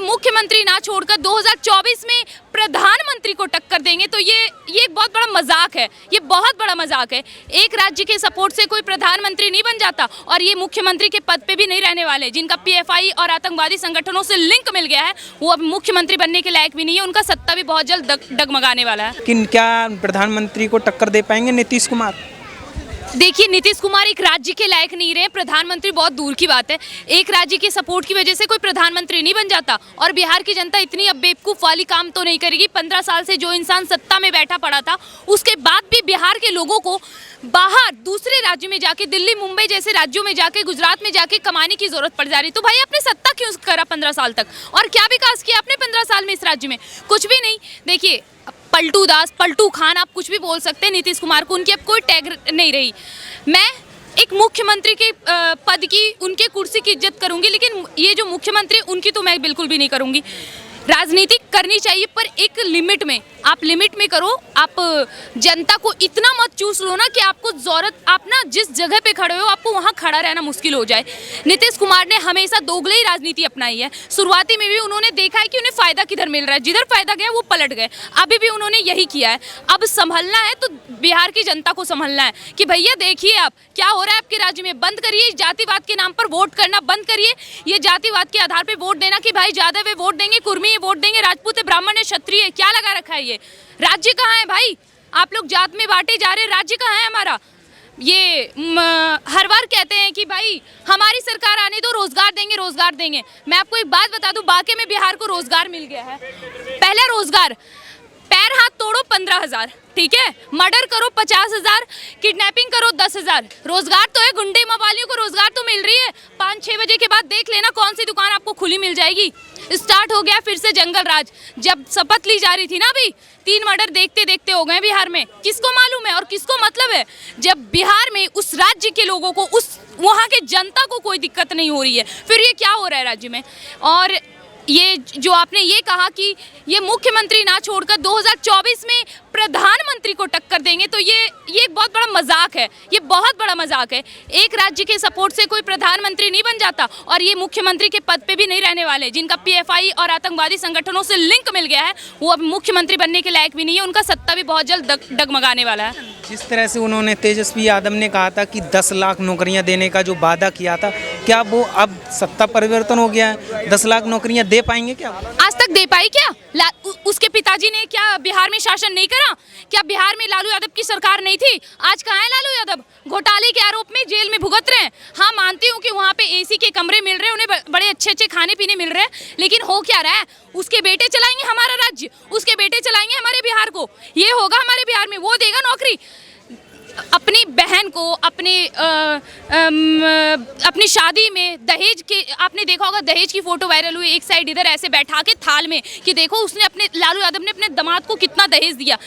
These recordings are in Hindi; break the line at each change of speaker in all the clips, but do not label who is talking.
मुख्यमंत्री ना छोड़कर 2024 में प्रधानमंत्री को टक्कर देंगे तो ये एक बहुत बड़ा मजाक है। ये बहुत बड़ा मजाक है। एक राज्य के सपोर्ट से कोई प्रधानमंत्री नहीं बन जाता और ये मुख्यमंत्री के पद पे भी नहीं रहने वाले। जिनका पीएफआई और आतंकवादी संगठनों से लिंक मिल गया है वो अब मुख्यमंत्री बनने के लायक भी नहीं है। उनका सत्ता भी बहुत जल्द डगमगाने वाला है।
लेकिन क्या प्रधानमंत्री को टक्कर दे पाएंगे नीतीश कुमार?
देखिए, नीतीश कुमार एक राज्य के लायक नहीं रहे, प्रधानमंत्री बहुत दूर की बात है। एक राज्य के सपोर्ट की वजह से कोई प्रधानमंत्री नहीं बन जाता और बिहार की जनता इतनी अब बेवकूफ़ वाली काम तो नहीं करेगी। 15 साल से जो इंसान सत्ता में बैठा पड़ा था उसके बाद भी बिहार के लोगों को बाहर दूसरे राज्य में जाके, दिल्ली मुंबई जैसे राज्यों में जाके, गुजरात में जाके कमाने की जरूरत पड़ जा रही। तो भाई आपने सत्ता क्यों करा 15 साल तक और क्या विकास किया आपने 15 साल में इस राज्य में? कुछ भी नहीं। देखिए, पलटू दास, पलटू खान, आप कुछ भी बोल सकते हैं नीतीश कुमार को, उनकी अब कोई टैग नहीं रही। मैं एक मुख्यमंत्री के पद की, उनके कुर्सी की इज्जत करूंगी, लेकिन ये जो मुख्यमंत्री उनकी तो मैं बिल्कुल भी नहीं करूंगी। राजनीति करनी चाहिए पर एक लिमिट में। आप लिमिट में करो। आप जनता को इतना मत चूस लो ना कि आपको जरूरत, आप ना जिस जगह पे खड़े हो आपको वहाँ खड़ा रहना मुश्किल हो जाए। नीतीश कुमार ने हमेशा दोगले ही राजनीति अपनाई है। शुरुआती में भी उन्होंने देखा है कि उन्हें फायदा किधर मिल रहा है, जिधर फायदा गया वो पलट गए। अभी भी उन्होंने यही किया है। अब संभलना है तो बिहार की जनता को संभलना है कि भैया देखिए आप क्या हो रहा है आपके राज्य में। बंद करिए जातिवाद के नाम पर वोट करना, बंद करिए ये जातिवाद के आधार पर वोट देना कि भाई यादव है वोट देंगे, कुर्मी है वोट देंगे, राजपूत है, ब्राह्मण है, क्षत्रिय है। क्या लगा रखा है ये? राज्य कहाँ है भाई? आप लोग जात में बांटे जा रहे, राज्य कहाँ है हमारा? ये हर बार कहते हैं कि भाई हमारी सरकार आने दो, रोजगार देंगे, रोजगार देंगे। मैं आपको एक बात बता दूं, बांके में बिहार को रोजगार मिल गया है। पहला रोजगार, पैर हाथ तोड़ो 15,000, ठीक है, मर्डर करो 50,000, किडनैपिंग करो 10,000। रोजगार तो है, गुंडे मवालियों को रोजगार तो मिल रही है। 5-6 बजे के बाद देख लेना कौन सी दुकान आपको खुली मिल जाएगी। स्टार्ट हो गया फिर से जंगल राज। जब शपथ ली जा रही थी ना, अभी 3 मर्डर देखते देखते हो गए बिहार में। किसको मालूम है और किसको मतलब है? जब बिहार में उस राज्य के लोगों को, उस वहाँ के जनता को कोई दिक्कत नहीं हो रही है, फिर ये क्या हो रहा है राज्य में? और ये जो आपने ये कहा कि ये मुख्यमंत्री ना छोड़कर 2024 में प्रधानमंत्री को टक्कर देंगे तो ये एक बहुत बड़ा मजाक है। ये बहुत बड़ा मजाक है। एक राज्य के सपोर्ट से कोई प्रधानमंत्री नहीं बन जाता और ये मुख्यमंत्री के पद पे भी नहीं रहने वाले। जिनका पीएफआई और आतंकवादी संगठनों से लिंक मिल गया है वो अब मुख्यमंत्री बनने के लायक भी नहीं है। उनका सत्ता भी बहुत जल्द डगमगाने वाला है।
जिस तरह से उन्होंने, तेजस्वी यादव ने कहा था कि 10 लाख नौकरियां देने का जो वादा किया था, क्या वो अब सत्ता परिवर्तन हो गया है? 10 लाख नौकरियां दे पाएंगे क्या?
आज तक दे पाई क्या? उसके पिताजी ने क्या बिहार में शासन नहीं करा? क्या बिहार में लालू यादव की सरकार नहीं थी? आज कहाँ है लालू यादव? घोटाले के आरोप में जेल में भुगत रहे हैं। हाँ, मानती हूँ कि वहाँ पे एसी के कमरे मिल रहे हैं, उन्हें बड़े अच्छे अच्छे खाने पीने मिल रहे हैं, लेकिन हो क्या रहा है? उसके बेटे चलाएंगे हमारा राज्य, उसके बेटे चलाएंगे हमारे बिहार को। ये होगा हमारे बिहार में, वो देगा नौकरी। अपनी बहन को अपनी शादी में दहेज के, आपने देखा होगा दहेज की फोटो वायरल हुई, एक साइड इधर ऐसे बैठा के थाल में कि देखो उसने अपने, लालू यादव ने अपने दामाद को कितना दहेज दिया।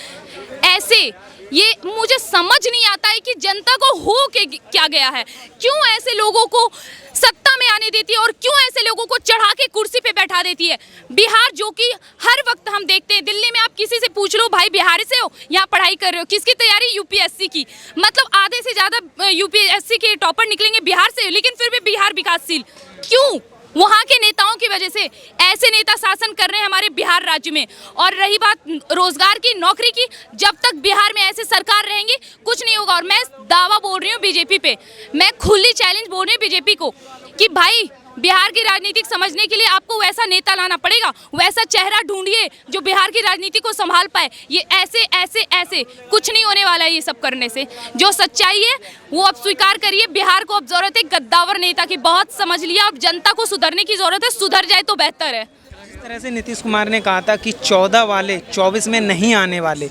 ऐसे ये मुझे समझ नहीं आता है कि जनता को हो के क्या गया है, क्यों ऐसे लोगों को सत्ता में आने देती है और क्यों ऐसे लोगों को चढ़ा के कुर्सी पे बैठा देती है। बिहार जो कि हर वक्त हम देखते हैं, दिल्ली में आप किसी से पूछ लो भाई बिहार से हो, यहाँ पढ़ाई कर रहे हो, किसकी तैयारी? यूपीएससी की। मतलब आधे से ज़्यादा यूपीएससी के टॉपर निकलेंगे बिहार से, लेकिन फिर भी बिहार विकासशील क्यों? वहाँ के नेताओं की वजह से। ऐसे नेता शासन कर रहे हैं हमारे बिहार राज्य में। और रही बात रोजगार की, नौकरी की, जब तक बिहार में ऐसे सरकार रहेंगी कुछ नहीं होगा। और मैं दावा बोल रही हूँ बीजेपी पे, मैं खुली चैलेंज बोल रही हूँ बीजेपी को कि भाई बिहार की राजनीति समझने के लिए आपको वैसा नेता लाना पड़ेगा, वैसा चेहरा ढूंढिए जो बिहार की राजनीति को संभाल पाए। ये ऐसे ऐसे ऐसे कुछ नहीं होने वाला है ये सब करने से। जो सच्चाई है वो अब स्वीकार करिए। बिहार को अब जरूरत है गद्दावर नेता की। बहुत समझ लिया, अब जनता को सुधरने की जरूरत है, सुधर जाए तो बेहतर है।
इस तरह से नीतीश कुमार ने कहा था कि 14 वाले 24 में नहीं आने वाले।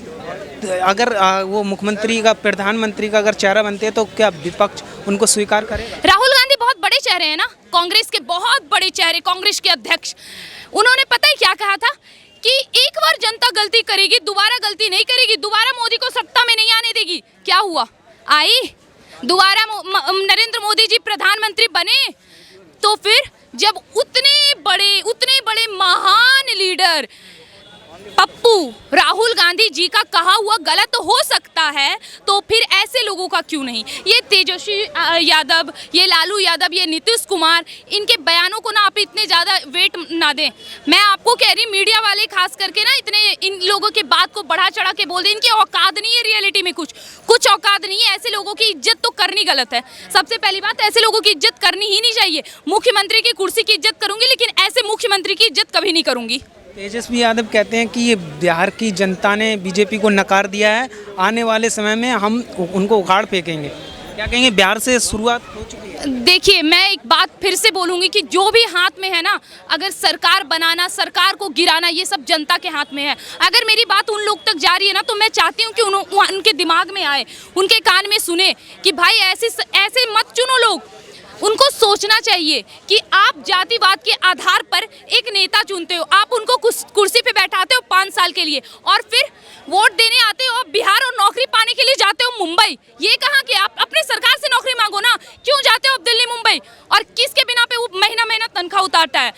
अगर वो मुख्यमंत्री का, प्रधानमंत्री का अगर चेहरा बनते हैं तो क्या विपक्ष उनको स्वीकार करेगा?
राहुल गांधी बहुत बड़े चेहरे हैं ना, कांग्रेस के बहुत बड़े चेहरे, कांग्रेस के अध्यक्ष। उन्होंने पता है क्या कहा था कि एक बार जनता गलती करेगी, दोबारा गलती नहीं करेगी, दोबारा मोदी को सत्ता में नहीं आने देगी। क्या हुआ? आई दोबारा नरेंद्र मोदी जी प्रधानमंत्री बने। तो फिर जब उतने बड़े महान लीडर पप्पू राहुल गांधी जी का कहा हुआ गलत हो सकता है, तो फिर ऐसे लोगों का क्यों नहीं? ये तेजस्वी यादव, ये लालू यादव, ये नीतीश कुमार, इनके बयानों को ना आप इतने ज़्यादा वेट ना दें। मैं आपको कह रही, मीडिया वाले खास करके ना इतने इन लोगों के बात को बढ़ा चढ़ा के बोल दें। इनकी औकात नहीं है रियलिटी में, कुछ औकात नहीं है। ऐसे लोगों की इज्जत तो करनी गलत है। सबसे पहली बात, ऐसे लोगों की इज्जत करनी ही नहीं चाहिए। मुख्यमंत्री की कुर्सी की इज्जत करूंगी, लेकिन ऐसे मुख्यमंत्री की इज्जत कभी नहीं करूंगी।
तेजस्वी यादव कहते हैं कि ये बिहार की जनता ने बीजेपी को नकार दिया है, आने वाले समय में हम उनको उखाड़ फेंकेंगे। क्या कहेंगे, बिहार से शुरुआत हो चुकी है?
देखिए, मैं एक बात फिर से बोलूंगी कि जो भी हाथ में है ना, अगर सरकार बनाना, सरकार को गिराना, ये सब जनता के हाथ में है। अगर मेरी बात उन लोग तक जा रही है ना, तो मैं चाहती हूँ कि उनके दिमाग में आए, उनके कान में सुने कि भाई ऐसे मत चुनो लोग। उनको सोचना चाहिए कि आप जातिवाद के आधार पर एक नेता चुनते हो, आप उनको कुर्सी पे बैठाते हो 5 साल के लिए, और फिर वोट देने आते हो, आप बिहार और नौकरी पाने के लिए जाते हो मुंबई। ये कहाँ कि आप अपनी सरकार से नौकरी मांगो ना, क्यों जाते हो आप दिल्ली मुंबई? और किसके बिना पे वो महीना महीना तनख्वाह उतारता है?